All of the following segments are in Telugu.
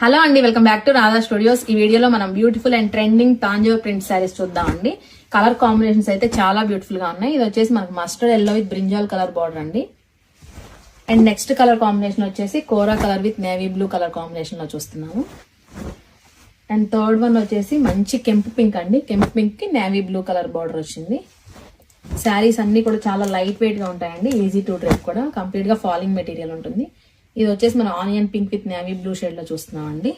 హలో అండి, welcome back to Radha Studios. ఈ వీడియోలో మనం beautiful and trending Thanjavur print saris చూద్దామండి. కలర్ కాంబినేషన్స్ అయితే చాలా బ్యూటిఫుల్ గా ఉన్నాయి. ఇది వచ్చేసి మనకు mustard yellow with brinjal colour border అండి. అండ్ నెక్స్ట్ కలర్ కాంబినేషన్ వచ్చేసి kora colour with navy blue colour combination లో చూస్తున్నాము. అండ్ థర్డ్ వన్ వచ్చేసి మంచి కెంపు పింక్ అండి. కెంపు పింక్ కి నేవీ బ్లూ కలర్ బార్డర్ వచ్చింది. శారీస్ అన్ని కూడా చాలా లైట్ వెయిట్ గా ఉంటాయండి. ఈజీ టు డ్రెస్ కూడా, కంప్లీట్ గా ఫాలింగ్ మెటీరియల్ ఉంటుంది. ఇది వచ్చేసి మనం onion pink with navy blue shade లో చూస్తున్నాం అండి.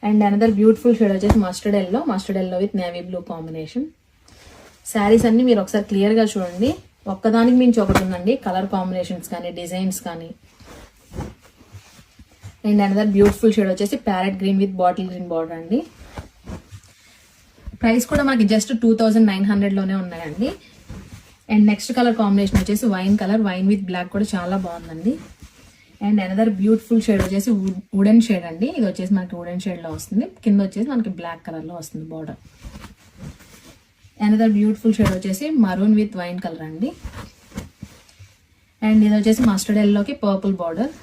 అండ్ అనదర్ బ్యూటిఫుల్ షేడ్ వచ్చేసి mustard yellow with navy blue combination. Saris అన్ని మీరు ఒకసారి క్లియర్ గా చూడండి, ఒక్కదానికి మించి ఒకటి ఉందండి. కలర్ కాంబినేషన్స్ కానీ డిజైన్స్ కానీ. అండ్ అనదర్ బ్యూటిఫుల్ షేడ్ వచ్చేసి parrot green with bottle green border అండి. ప్రైస్ కూడా మనకి జస్ట్ 2900 లోనే ఉన్నాయండి. అండ్ నెక్స్ట్ కలర్ కాంబినేషన్ వచ్చేసి వైన్ విత్ బ్లాక్ కూడా చాలా బాగుందండి. అండ్ అనదర్ బ్యూటిఫుల్ షేడ్ వచ్చేసి వుడెన్ షేడ్ అండి. ఇది వచ్చేసి మనకి వుడెన్ షేడ్ లో వస్తుంది. కింద వచ్చేసి మనకి బ్లాక్ కలర్ లో వస్తుంది బార్డర్. అనదర్ బ్యూటిఫుల్ షేడ్ వచ్చేసి మరూన్ విత్ వైన్ కలర్ అండి. అండ్ ఇది వచ్చేసి మస్టర్డ్ ఎల్లోకి పర్పుల్ బార్డర్.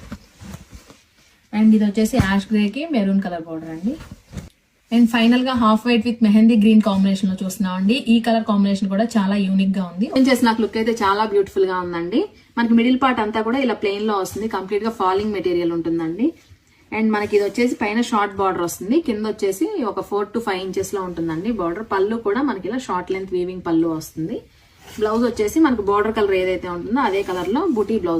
అండ్ ఇది వచ్చేసి యాష్ గ్రే కి మెరూన్ కలర్ బార్డర్ అండి. అండ్ ఫైనల్ గా half white with mehndi green combination లో చూస్తున్నాం అండి. ఈ కలర్ కాంబినేషన్ కూడా చాలా యూనిక్ గా ఉంది. నాకు లుక్ అయితే చాలా బ్యూటిఫుల్ గా ఉందండి. మనకి మిడిల్ పార్ట్ అంతా కూడా ఇలా ప్లెయిన్ లో వస్తుంది. కంప్లీట్ గా ఫాలింగ్ మెటీరియల్ ఉంటుందండి. అండ్ మనకి ఇది వచ్చేసి పైన షార్ట్ బార్డర్ వస్తుంది. కింద వచ్చేసి ఒక 4 to 5 ఇంచెస్ లో ఉంటుందండి బార్డర్. పళ్ళు కూడా మనకి ఇలా షార్ట్ లెంత్ వీవింగ్ పళ్ళు వస్తుంది. బ్లౌజ్ వచ్చేసి మనకి బార్డర్ కలర్ ఏదైతే ఉంటుందో అదే కలర్ లో బూటీ బ్లౌజ్.